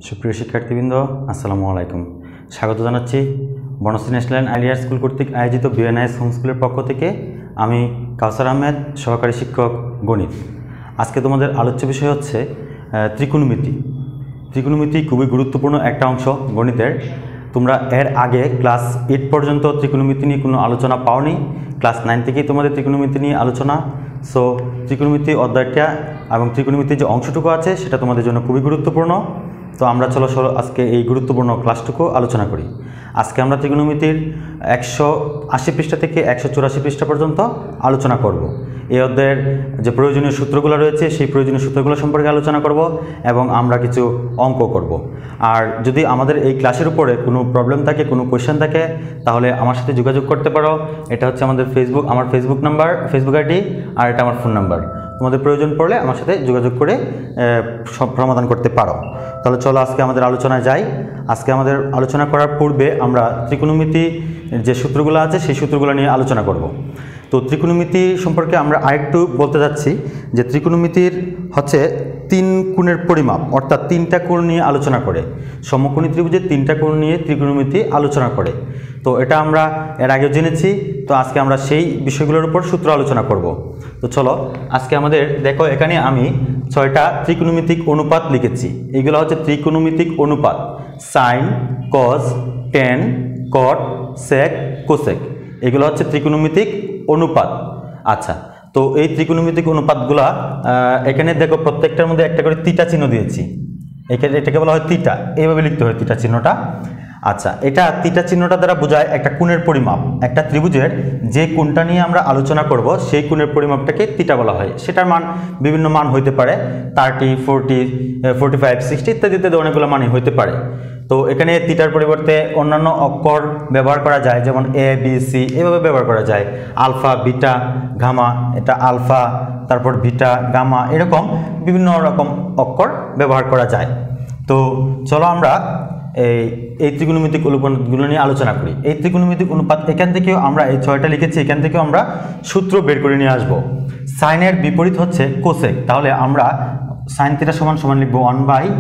সুপ্রিয় শিক্ষার্থীবৃন্দ, আসসালামু আলাইকুম। স্বাগত জানাচ্ছি বনশ্রী ন্যাশনাল আইডিয়াল স্কুল কর্তৃক আয়োজিত বিএনআইএস হোম স্কুলের পক্ষ থেকে। আমি কাউসার আহমেদ, সহকারী শিক্ষক গণিত। আজকে তোমাদের আলোচ্য বিষয় হচ্ছে ত্রিকোণমিতি। ত্রিকোণমিতি খুবই গুরুত্বপূর্ণ একটা অংশ গণিতের। তোমরা এর আগে ক্লাস 8 পর্যন্ত ত্রিকোণমিতি নিয়ে কোনো আলোচনা পাওনি। ক্লাস 9 থেকেই তোমাদের ত্রিকোণমিতি নিয়ে আলোচনা। সো ত্রিকোণমিতি অধ্যায়টা এবং ত্রিকোণমিতির যে অংশটুকু আছে সেটা তোমাদের জন্য খুবই গুরুত্বপূর্ণ। তো আমরা চলো আজকে এই গুরুত্বপূর্ণ ক্লাসটুকু আলোচনা করি। আজকে আমরা ত্রিকোণমিতির 180 পৃষ্ঠা থেকে 184 পৃষ্ঠা পর্যন্ত আলোচনা করব। এই অধ্যায়ের যে প্রয়োজনীয় সূত্রগুলো রয়েছে সেই প্রয়োজনীয় সূত্রগুলো সম্পর্কে আলোচনা করব এবং আমরা কিছু অঙ্ক করব। আর যদি আমাদের এই ক্লাসের উপরে কোনো প্রবলেম থাকে, কোনো কোয়েশ্চেন থাকে, তাহলে আমার সাথে যোগাযোগ করতে পারো। এটা হচ্ছে আমাদের আমার ফেসবুক নাম্বার, ফেসবুক আইডি, আর এটা আমার ফোন নাম্বার। তোমাদের প্রয়োজন পড়লে আমার সাথে যোগাযোগ করে সব সমাধান করতে পারো। তাহলে চলো আজকে আমাদের আলোচনায় যাই। আজকে আমাদের আলোচনা করার পূর্বে আমরা ত্রিকোণমিতি যে সূত্রগুলো আছে সেই সূত্রগুলো নিয়ে আলোচনা করব। তো ত্রিকোণমিতি সম্পর্কে আমরা আরেকটু বলতে যাচ্ছি যে ত্রিকোণমিতির হচ্ছে 3 কোণের পরিমাপ, অর্থাৎ 3টা কোণ নিয়ে আলোচনা করে। সমকোণী ত্রিভুজের 3টা কোণ নিয়ে ত্রিকোণমিতি আলোচনা করে। তো এটা আমরা এর আগে জেনেছি। তো আজকে আমরা সেই বিষয়গুলোর উপর সূত্র আলোচনা করব। তো চলো আজকে আমাদের দেখো, এখানে আমি 6টা ত্রিকোণমিতিক অনুপাত লিখেছি। এইগুলো হচ্ছে ত্রিকোণমিতিক অনুপাত: সাইন, কজ, ট্যান, কট, সেক, কোসেক। এগুলো হচ্ছে ত্রিকোণমিতিক অনুপাত। আচ্ছা, তো এই ত্রিকোণমিতিক অনুপাতগুলা এখানে দেখো প্রত্যেকটার মধ্যে একটা করে তিতা চিহ্ন দিয়েছি। এটাকে বলা হয় তিতা, এইভাবে লিখতে হয় তিতা চিহ্নটা। আচ্ছা, এটা তিতা চিহ্নটা দ্বারা বোঝায় একটা কোণের পরিমাপ। একটা ত্রিভুজের যে কোণটা নিয়ে আমরা আলোচনা করব সেই কোণের পরিমাপটাকে তিতা বলা হয়। সেটার মান বিভিন্ন মান হইতে পারে, 30, 40, 45, 60 ইত্যাদিতে অনেকগুলো মানই হইতে পারে। তো এখানে তিতার পরিবর্তে অন্যান্য অক্ষর ব্যবহার করা যায়, যেমন এ, বি, সি এভাবে ব্যবহার করা যায়। আলফা, বিটা, গামা, এটা আলফা, তারপর বিটা, গামা, এরকম বিভিন্ন রকম অক্ষর ব্যবহার করা যায়। তো চলো আমরা এই ত্রিকোণমিতিক অনুপাতগুলো নিয়ে আলোচনা করি। এই ত্রিকোণমিতিক অনুপাত এখান থেকেও আমরা এই 6টা লিখেছি, এখান থেকেও আমরা সূত্র বের করে নিয়ে আসবো। সাইনের বিপরীত হচ্ছে কোসেক, তাহলে আমরা সাইন থিটা সমান সমান লিখবো 1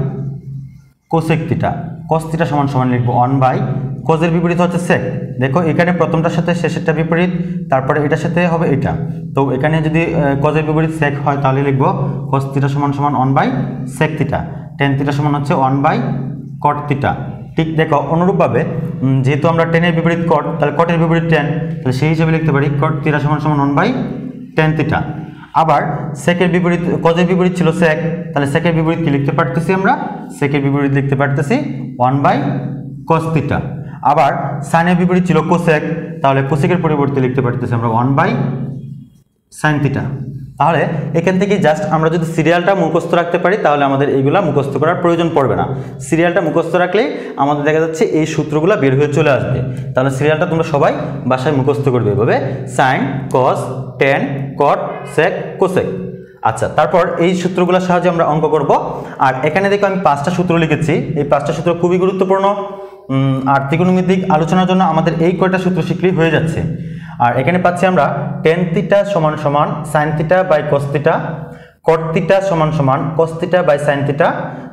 কোসেক থিটা। কস থিটা সমান সমান লিখবো 1 কজের বিপরীত হচ্ছে সেক। দেখো এখানে প্রথমটার সাথে শেষেরটা বিপরীত, তারপরে এটার সাথে হবে এটা। তো এখানে যদি কজের বিপরীত সেক হয় তাহলে লিখবো কস থিটা সমান সমান 1 সেক থিটা। ট্যান থিটা সমান হচ্ছে 1 কট থিটা। ঠিক দেখো অনুরূপভাবে যেহেতু আমরা টেনের বিপরীত কট, তাহলে কটের বিপরীত ট্যান, তাহলে সেই হিসেবে লিখতে পারি কট থিটা সমান সমান 1 ট্যান থিটা। আবার সেকের বিপরীত, কজের বিপরীত ছিল সেক, তাহলে সেকের বিপরীত কি লিখতে পারতেছি আমরা? সেকের বিপরীত লিখতে পারতেছি 1 কস থিটা। আবার সাইনের বিপরীত ছিল কোসেক, তাহলে কোসেকের পরিবর্তে লিখতে পারতেছি আমরা 1 সাইন থিটা। তাহলে এখান থেকে জাস্ট আমরা যদি সিরিয়ালটা মুখস্থ রাখতে পারি তাহলে আমাদের এইগুলা মুখস্থ করার প্রয়োজন পড়বে না। সিরিয়ালটা মুখস্থ রাখলেই আমাদের দেখা যাচ্ছে এই সূত্রগুলো বের হয়ে চলে আসবে। তাহলে সিরিয়ালটা তোমরা সবাই বাসায় মুখস্থ করবে এভাবে: সাইন, কস, ট্যান, কট, সেক, কোসেক। আচ্ছা, তারপর এই সূত্রগুলোর সাহায্যে আমরা অঙ্ক করব। আর এখানে দেখো আমি 5টা সূত্র লিখেছি। এই 5টা সূত্র খুবই গুরুত্বপূর্ণ। আর ত্রিকোণমিতিক আলোচনার জন্য আমাদের এই কয়টা সূত্র শিখলেই হয়ে যাচ্ছে। আর এখানে পাচ্ছি আমরা টেন থিটা সমান সমান sine theta by cos theta, cot theta সমান সমান cos theta by sine theta,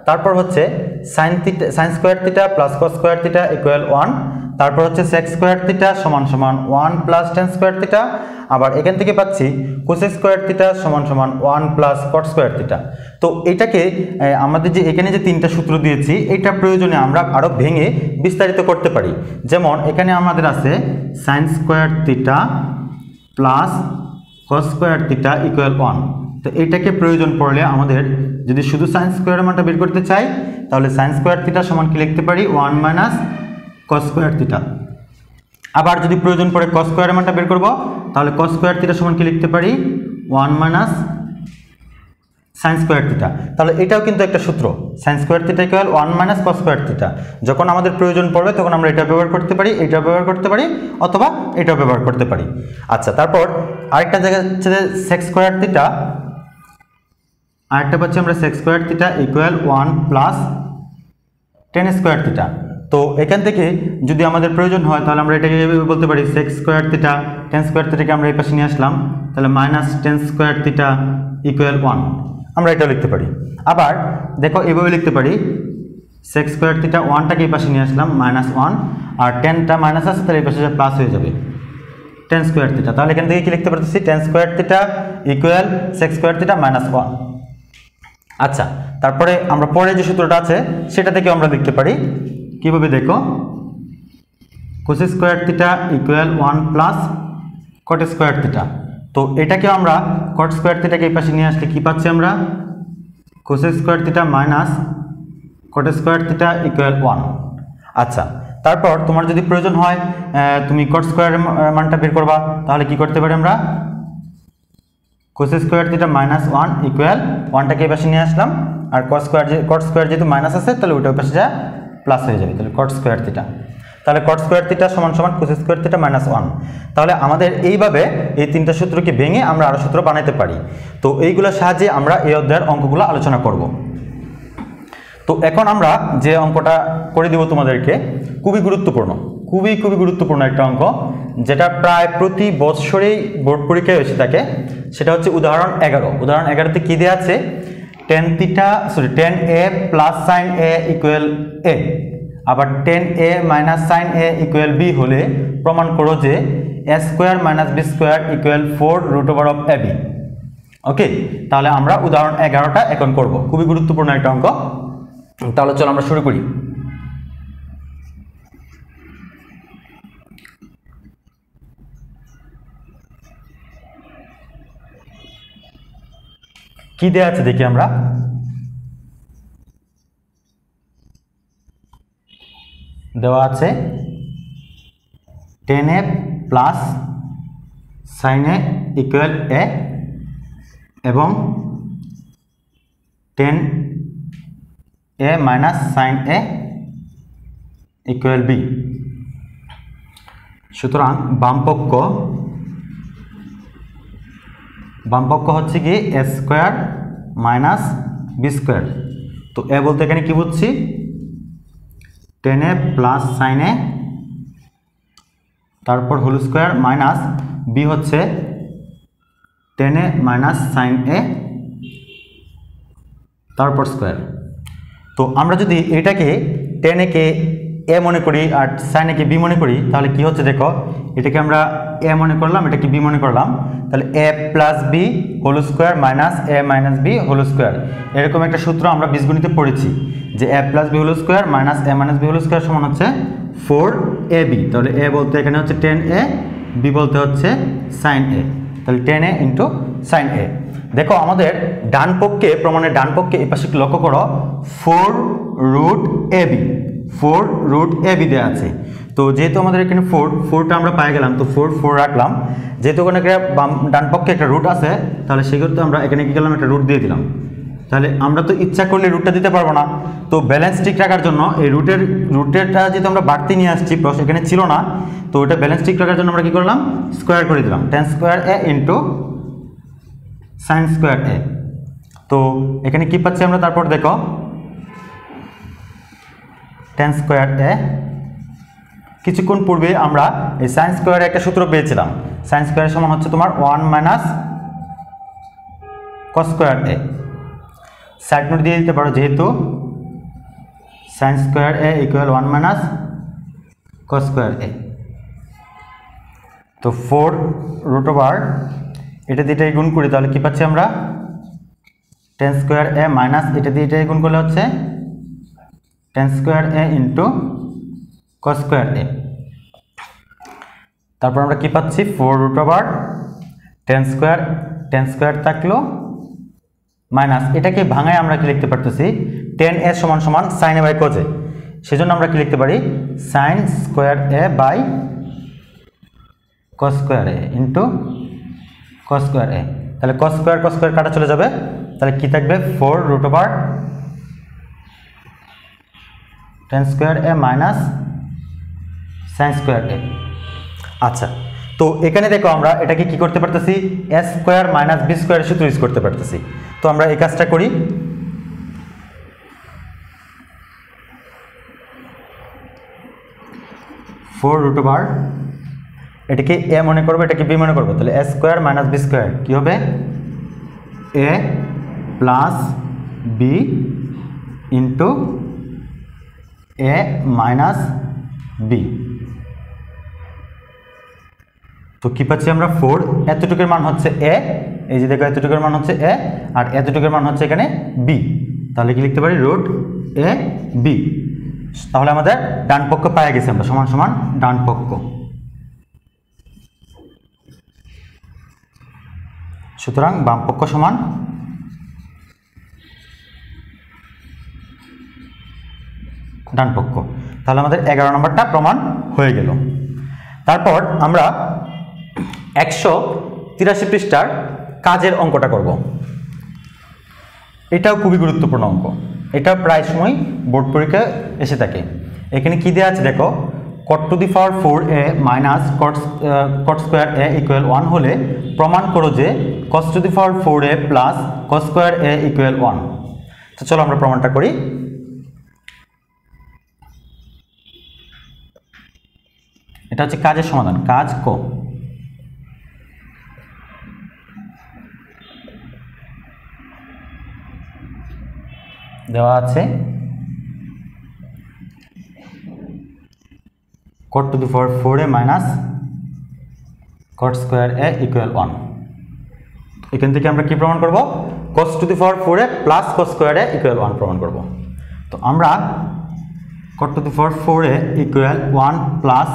তারপর হচ্ছে sine square theta plus cos square theta equal 1, তারপর হচ্ছে সেক স্কোয়ার থিটা সমান সমান 1 প্লাস টেন স্কোয়ার থিটা। আবার এখান থেকে পাচ্ছি কোসেক স্কোয়ার থিটা সমান সমান 1 প্লাস কট স্কোয়ার থিটা। তো এটাকে আমাদের যে এখানে যে 3টা সূত্র দিয়েছি এটা প্রয়োজনে আমরা আরও ভেঙে বিস্তারিত করতে পারি। যেমন এখানে আমাদের আছে sign square theta plus cos square theta equal 1। তো এইটাকে প্রয়োজন পড়লে আমাদের যদি শুধু সাইন স্কোয়ারের মানটা বের করতে চাই তাহলে সাইন স্কোয়ার থিটা সমান কি লিখতে পারি? 1 কস স্কোয়ার থিটা। আবার যদি প্রয়োজন পড়ে কস স্কোয়ারের মানটা বের করব তাহলে কস স্কোয়ার থিটা সমান কি লিখতে পারি? 1 সাইন স্কোয়ার থিটা। তাহলে এটাও কিন্তু একটা সূত্র, সাইন স্কোয়ার থিটা ইকুয়াল 1 কস স্কোয়ার থিটা। যখন আমাদের প্রয়োজন পড়বে তখন আমরা এটা ব্যবহার করতে পারি, এটা ব্যবহার করতে পারি, অথবা এটাও ব্যবহার করতে পারি। আচ্ছা, তারপর আরেকটা জায়গা হচ্ছে সেক স্কোয়ার থিটা, আরেকটা পাচ্ছি আমরা sec square theta equal 1 plus tan square theta. তো এখান থেকে যদি আমাদের প্রয়োজন হয় তাহলে আমরা এটাকে বলতে পারি sec square theta, tan square থিটাকে আমরা এই পাশে নিয়ে আসলাম, তাহলে minus tan square theta equal 1, আমরা এটাও লিখতে পারি। আবার দেখো এভাবে লিখতে পারি সেক স্কোয়ার থিটা ওয়ানটাকে এই পাশে নিয়ে আসলাম -1, আর টেনটা মাইনাস আছে তাহলে এই পাশে প্লাস হয়ে যাবে টেন স্কোয়ার থিটা। তাহলে এখান থেকে কি লিখতে পারতেছি, tan square theta equal sec square theta -1। আচ্ছা, তারপরে আমরা পরে যে সূত্রটা আছে সেটা থেকে আমরা লিখতে পারি কিভাবে দেখো, cos square theta equal 1 plus cot square theta. তো এটাকে আমরা কট স্কোয়ার থিটাকে এই পাশে নিয়ে আসলে কি পাচ্ছি আমরা, cos square theta minus cot square theta equal 1। আচ্ছা, তারপর তোমার যদি প্রয়োজন হয় তুমি কট স্কোয়ারের মানটা বের করবা, তাহলে কি করতে পারি আমরা, কোস স্কোয়ার থিটা -1 ইকুয়াল 1টাকে এই পাশে নিয়ে আসলাম, আর কট স্কোয়ার যেহেতু মাইনাস আছে তাহলে ওইটা ওই পাশে যা প্লাস হয়ে যাবে, তাহলে কট স্কোয়ার থিটা। তাহলে কট স্কোয়ার থিটা সমান সমান কোস স্কোয়ার থিটা -1। তাহলে আমাদের এইভাবে এই তিনটা সূত্রকে ভেঙে আমরা আরও সূত্র বানাতে পারি। তো এইগুলোর সাহায্যে আমরা এই অধ্যায়ের অঙ্কগুলো আলোচনা করব। তো এখন আমরা যে অঙ্কটা করে দিব তোমাদেরকে, খুবই গুরুত্বপূর্ণ একটা অঙ্ক, যেটা প্রায় প্রতি বছরেই বোর্ড পরীক্ষায় এসে থাকে। সেটা হচ্ছে উদাহরণ 11। উদাহরণ 11তে কি দেওয়া আছে, tan a plus sine A equal A, আবার tan a minus sine A equal B হলে প্রমাণ করো যে a square minus B square equal 4√ab। Okay, তাহলে আমরা উদাহরণ 11টা এখন করব। খুবই গুরুত্বপূর্ণ একটা অঙ্ক। তাহলে চলো আমরা শুরু করি। কি দেয়া আছে দেখি আমরা, দেওয়া আছে tan a plus sine A equal A এবং tan a minus sine A equal B. সুতরাং বামপক্ষ হচ্ছে কি a square minus B square. তো এ বলতে এখানে কি বুঝছি, tan a plus sine A, তারপর হোল স্কোয়ার মাইনাস বি হচ্ছে tan a minus sine A, তারপর স্কোয়ার। তো আমরা যদি এটাকে tan a কে এ মনে করি আর সাইন এ কে বি মনে করি, তাহলে কি হচ্ছে দেখো, এটাকে আমরা এ মনে করলাম, এটাকে বি মনে করলাম, তাহলে a plus B whole square minus A minus B whole square. এরকম একটা সূত্র আমরা বীজগণিতে পড়েছি যে a plus B whole square minus A minus B whole square সমান হচ্ছে 4ab। তাহলে a বলতে এখানে হচ্ছে tan a, বি বলতে হচ্ছে সাইন এ, তাহলে tan a ইন্টু সাইন এ। দেখো আমাদের ডান পক্ষে, প্রমাণের ডান পক্ষে এই পাশে লক্ষ্য করো 4√ab দেওয়া আছে। তো যেহেতু আমাদের এখানে 4টা আমরা পাই গেলাম, তো 4 রাখলাম। যেহেতু ওখানে ডান পক্ষে একটা রুট আছে, তাহলে সেক্ষেত্রে আমরা এখানে কি করলাম, একটা রুট দিয়ে দিলাম। তাহলে আমরা তো ইচ্ছা করলে রুটটা দিতে পারবো না, তো ব্যালেন্স ঠিক রাখার জন্য এই রুটেরটা যেহেতু আমরা বাড়তি নিয়ে আসছি, প্লাস এখানে ছিল না, তো ওটা ব্যালেন্স ঠিক রাখার জন্য আমরা কি করলাম, স্কোয়ার করে দিলাম, tan square A into sign square এ। তো এখানে কি পাচ্ছি আমরা, তারপর দেখো tan স্কোয়ার এ, কিছুক্ষণ পূর্বে আমরা এই সাইন স্কোয়ারে একটা সূত্র পেয়েছিলাম, সাইন স্কোয়ারের সমান হচ্ছে তোমার 1 মাইনাস কস স্কোয়ার এ। সাইড নোট দিয়ে দিতে পারো, যেহেতু সাইন স্কোয়ার এ ইকুয়াল 1 মাইনাস কস স্কোয়ার এ। তো 4√, এটা দিয়ে এটাই গুণ করি, তাহলে কি পাচ্ছি আমরা, tan স্কোয়ার এ মাইনাস এটা দিয়ে এটাই গুণ করলে হচ্ছে tan square A into cos square এ। তারপর আমরা কি পাচ্ছি, 4√, tan স্কোয়ার থাকলো মাইনাস, এটাকে ভাঙায় আমরা কি লিখতে পারতেছি, tan a সমান সমান sine A by cos A. সেজন্য আমরা কি লিখতে পারি, sine square A by cos square A into cos square A. তাহলে কস স্কোয়ার কাটা চলে যাবে, তাহলে কি থাকবে, 4√, tan স্কোয়ার এ মাইনাস সাইন স্কোয়ার এ। আচ্ছা, তো এখানে দেখো আমরা এটাকে কি করতে পারতেছি, a স্কোয়ার মাইনাস বি স্কোয়ারের সূত্র ইউজ করতে পারতেছি। তো আমরা এই কাজটা করি, 4√, এটাকে a মনে করবো, এটাকে b মনে করবো, তাহলে a square minus B square কি হবে, a plus B into A minus B. তো কি পাচ্ছি আমরা 4, এতটুকুর মান হচ্ছে এ, এই যে দেখো এতটুকুর মান হচ্ছে এ আর এতটুকুর মান হচ্ছে এখানে বি, তাহলে কি লিখতে পারি রুট এ বি। তাহলে আমাদের ডান পক্ষ পাওয়া গেছে আমরা, সমান সমান ডান পক্ষ। সুতরাং বাম পক্ষ সমান ডান পক্ষ। তাহলে আমাদের 11 নম্বরটা প্রমাণ হয়ে গেল। তারপর আমরা 183 পৃষ্ঠার কাজের অঙ্কটা করব। এটাও খুবই গুরুত্বপূর্ণ অঙ্ক, এটা প্রায় সময় বোর্ড পরীক্ষায় এসে থাকে। এখানে কি দেওয়া আছে দেখো, cot to the power 4a minus cot square a equal 1 হলে প্রমাণ করো যে cos to the power 4a plus cos square a equal 1। তো চলো আমরা প্রমাণটা করি। এটা হচ্ছে কাজের সমাধান, কাজ ক। দেওয়া আছে cot to the power 4a minus cot square a equal 1। এখান থেকে আমরা কি প্রমাণ করব, cos to the power 4a plus cos square a equal 1 প্রমাণ করব। তো আমরা cot to the power 4a equal 1 plus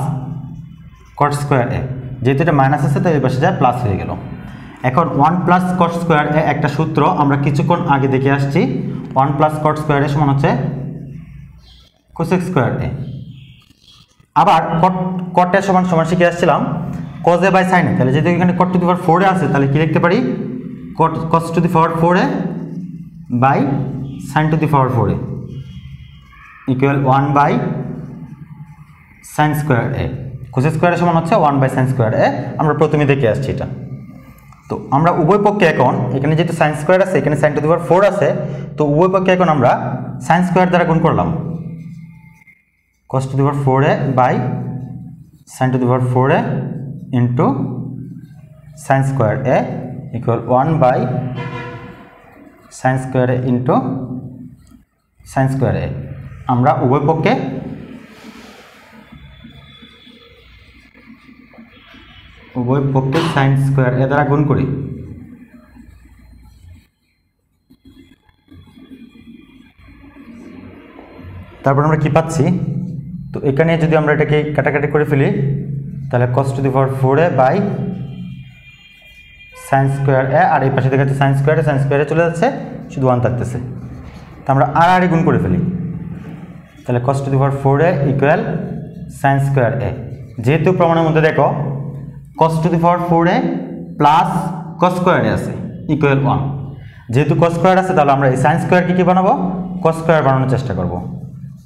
cot square a, যেহেতু এটা মাইনাস আছে তাই এই পাশে যায় প্লাস হয়ে গেল। এখন 1 প্লাস cot square a একটা সূত্র আমরা কিছুক্ষণ আগে দেখে আসছি, 1 প্লাস cot square a সমান হচ্ছে cosec square a। আবার cot a সমান সমান শিখে আসছিলাম cos a by sin a, তাহলে যেহেতু এখানে cot to the power 4a আছে তাহলে কি লিখতে পারি cos to the power 4a by sin to the power 4a equal 1 by sin square a। cos square a সমান হচ্ছে 1 বাই sin square a, আমরা প্রথমে দেখে আসছি এটা। তো আমরা উভয় পক্ষে এখন এখানে যেহেতু sin square আছে এখানে sin to the power 4 আছে, তো উভয় পক্ষে এখন আমরা sin square দ্বারা গুণ করলাম, cos to the power 4a by sin to the power 4a into sin square a equal 1 by sin square a into sin square a। আমরা উভয় পক্ষে sin square a দ্বারা গুণ করি। তারপর আমরা কি পাচ্ছি, তো এখানে যদি আমরা এটাকে কাটাকাটি করে ফেলি তাহলে cos to the power 4a by sin square a, আর এই পাশে দেখাচ্ছে sin square a চলে যাচ্ছে, শুধু 1 থাকতেছে। তো আমরা আর গুণ করে ফেলি, তাহলে cos to the power 4a equal sin square a। যেহেতু প্রমাণের মধ্যে দেখো cos to the power 4a plus cos square a আছে ইকুয়াল 1, যেহেতু cos square আছে তাহলে আমরা এই sin square কি বানাবো, cos square বানানোর চেষ্টা করব।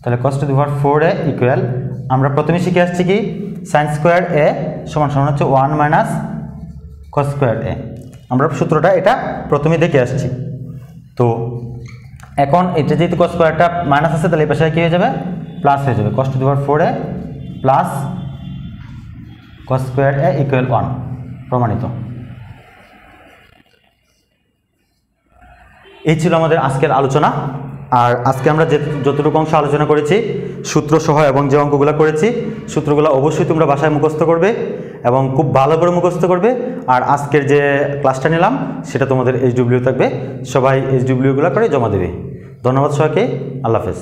তাহলে cos to the power 4a equal, আমরা প্রথমে শিখে আসছি কি sin square a সমান সমান হচ্ছে 1 মাইনাস cos square a, আমরা সূত্রটা এটা প্রথমে দেখে আসছি। তো এখন এটা যেহেতু cos squareটা মাইনাস আছে তাহলে এই পাশে কি হয়ে যাবে, প্লাস হয়ে যাবে, cos to the power 4a plus cos square a equal 1 প্রমাণিত। এই ছিল আমাদের আজকের আলোচনা। আর আজকে আমরা যতটুকু অংশ আলোচনা করেছি সূত্র সহ এবং যে অঙ্কগুলো করেছি সূত্রগুলো অবশ্যই তোমরা বাসায় মুখস্থ করবে এবং খুব ভালো করে মুখস্থ করবে। আর আজকের যে ক্লাসটা নিলাম সেটা তোমাদের HW থাকবে, সবাই HW গুলো করে জমা দেবে। ধন্যবাদ সবাইকে, আল্লাহ হাফেজ।